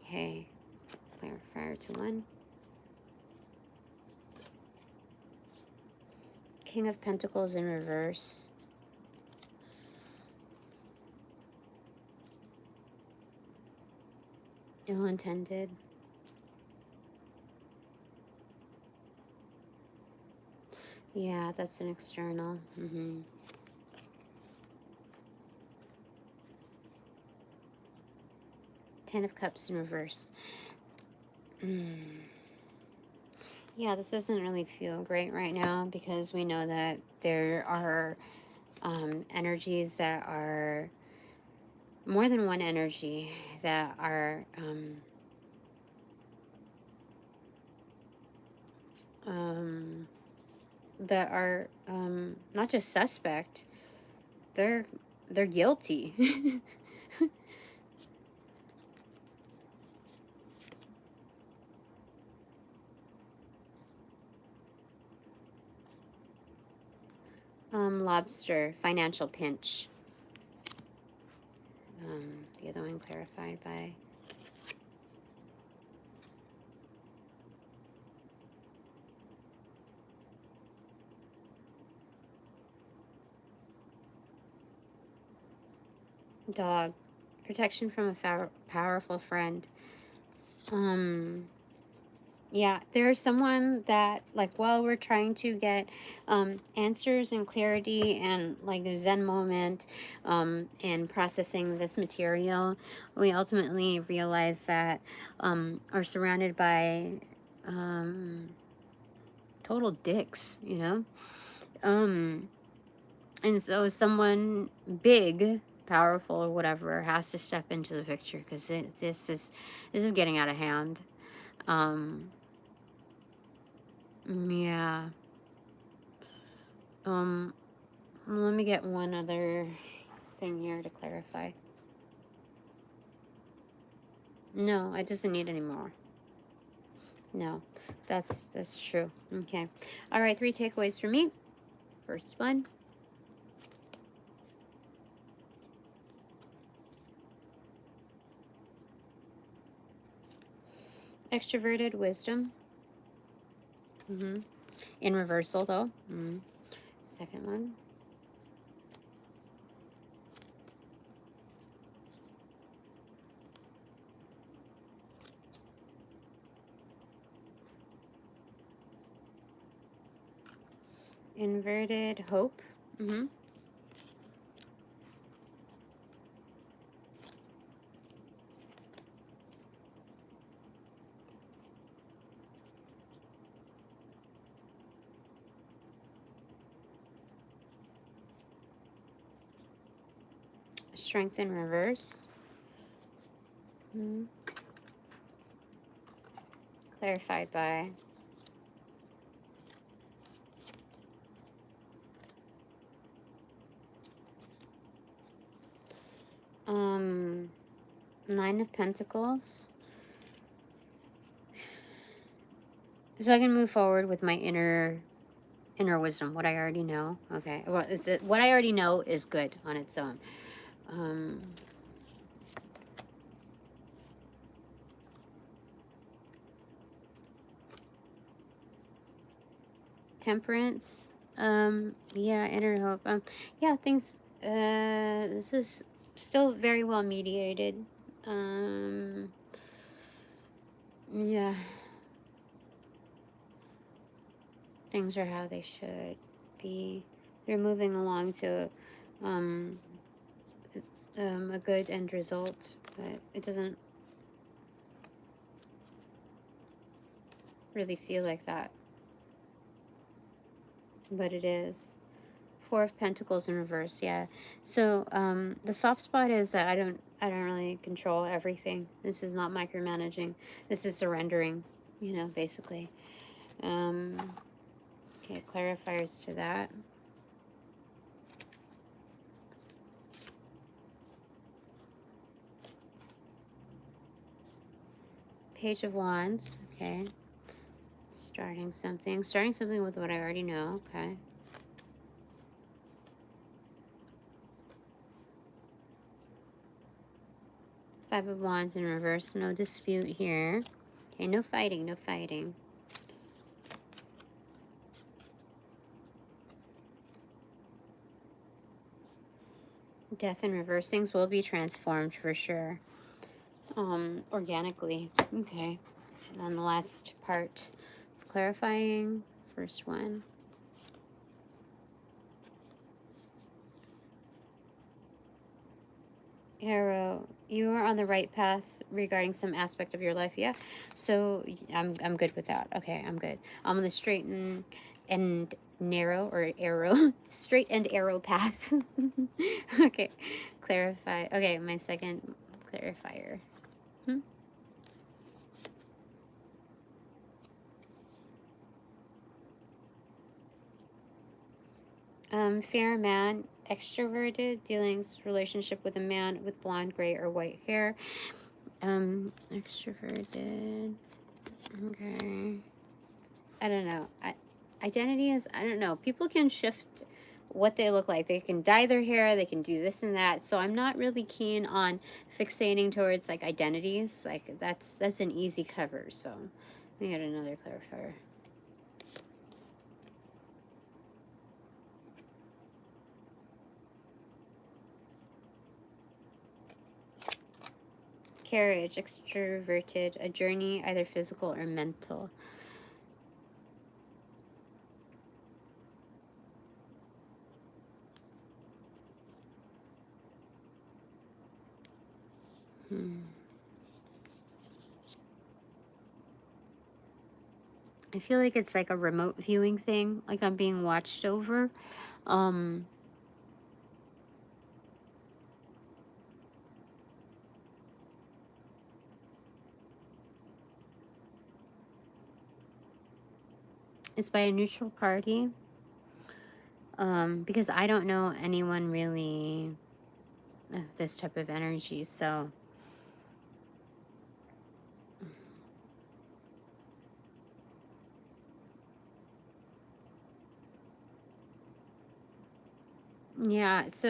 Okay, clarifier to 1. King of Pentacles in reverse. Ill-intended. Yeah, that's an external. 10 of Cups in reverse. Yeah, this doesn't really feel great right now because we know that there are energies that are more than one energy that are not just suspect, they're guilty. Lobster, financial pinch. The other one clarified by dog, protection from a powerful friend. Yeah, there's someone that, like, while we're trying to get answers and clarity and like a Zen moment in processing this material, we ultimately realize that are surrounded by total dicks, you know? And so someone big, powerful, or whatever has to step into the picture because this is getting out of hand. Yeah. Let me get one other thing here to clarify. No, it doesn't need any more. No, that's true. Okay. All right, 3 takeaways for me. First one. Extroverted wisdom. In reversal, though. Second one. Inverted hope. Strength in reverse. Clarified by Nine of Pentacles. So I can move forward with my inner wisdom, what I already know. Okay, well, what I already know is good on its own. Temperance. Yeah, inner hope. Yeah, things. This is still very well mediated. Yeah. Things are how they should be. They're moving along to a good end result, but it doesn't really feel like that. But it is. 4 of Pentacles in reverse, yeah. So the soft spot is that I don't really control everything. This is not micromanaging. This is surrendering, you know, basically. Okay, clarifiers to that. Page of Wands, okay. Starting something with what I already know, okay. Five of Wands in reverse. No dispute here. Okay, no fighting, no fighting. Death in reverse. Things will be transformed for sure. Organically. Okay. And then the last part, clarifying. First one. Arrow, you are on the right path regarding some aspect of your life. Yeah, so I'm good with that. Okay, I'm good. I'm on the straight and narrow, or arrow, straight and arrow path. Okay, clarify. Okay, my second clarifier. Fair man, extroverted, dealings, relationship with a man with blonde, gray, or white hair. Extroverted. Okay. I don't know. Identity is, I don't know. People can shift what they look like. They can dye their hair. They can do this and that. So I'm not really keen on fixating towards like identities. Like that's an easy cover. So let me get another clarifier. Carriage, extroverted, a journey, either physical or mental. I feel like it's like a remote viewing thing, like I'm being watched over. It's by a neutral party. Because I don't know anyone really of this type of energy, so yeah, it's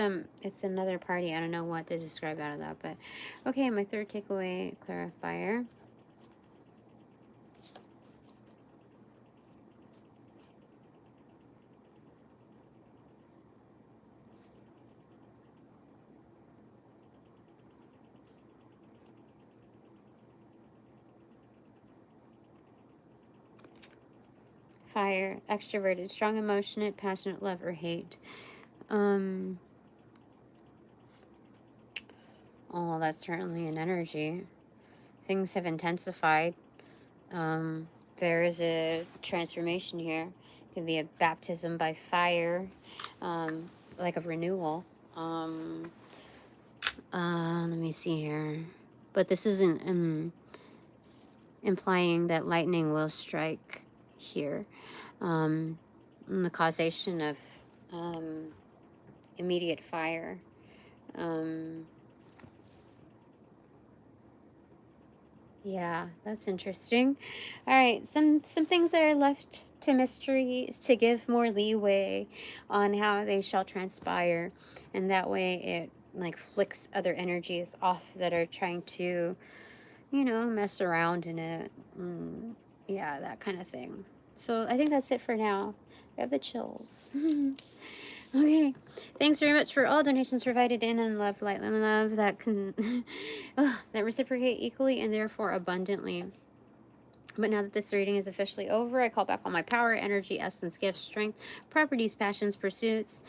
another party. I don't know what to describe out of that, but okay, my third takeaway clarifier. Fire, extroverted, strong emotion, passionate love or hate. Oh, that's certainly an energy. Things have intensified. There is a transformation here. It could be a baptism by fire, like a renewal. Let me see here. But this isn't implying that lightning will strike here. And the causation of immediate fire. Yeah, that's interesting. All right, some things are left to mysteries to give more leeway on how they shall transpire, and that way it like flicks other energies off that are trying to, you know, mess around in it. Yeah, that kind of thing. So I think that's it for now. I have the chills. Okay, thanks very much for all donations provided in and love, light, and love that can that reciprocate equally and therefore abundantly. But now that this reading is officially over, I call back all my power, energy, essence, gifts, strength, properties, passions, pursuits,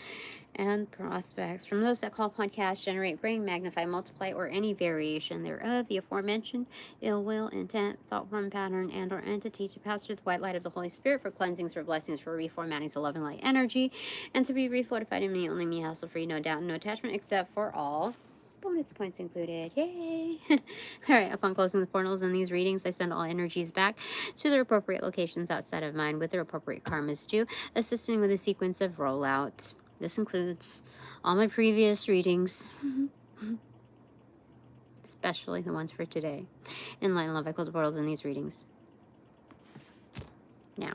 and prospects from those that call upon cash, generate, bring, magnify, multiply, or any variation thereof, the aforementioned ill will, intent, thought form, pattern, and or entity to pass through the white light of the Holy Spirit for cleansings, for blessings, for reformatting to love and light energy, and to be refortified in me, only me, hassle free, no doubt, no attachment, except for all bonus points included. Yay! All right, upon closing the portals in these readings, I send all energies back to their appropriate locations outside of mine with their appropriate karmas due, assisting with a sequence of rollout. This includes all my previous readings, especially the ones for today. In light and love, I close the portals in these readings now.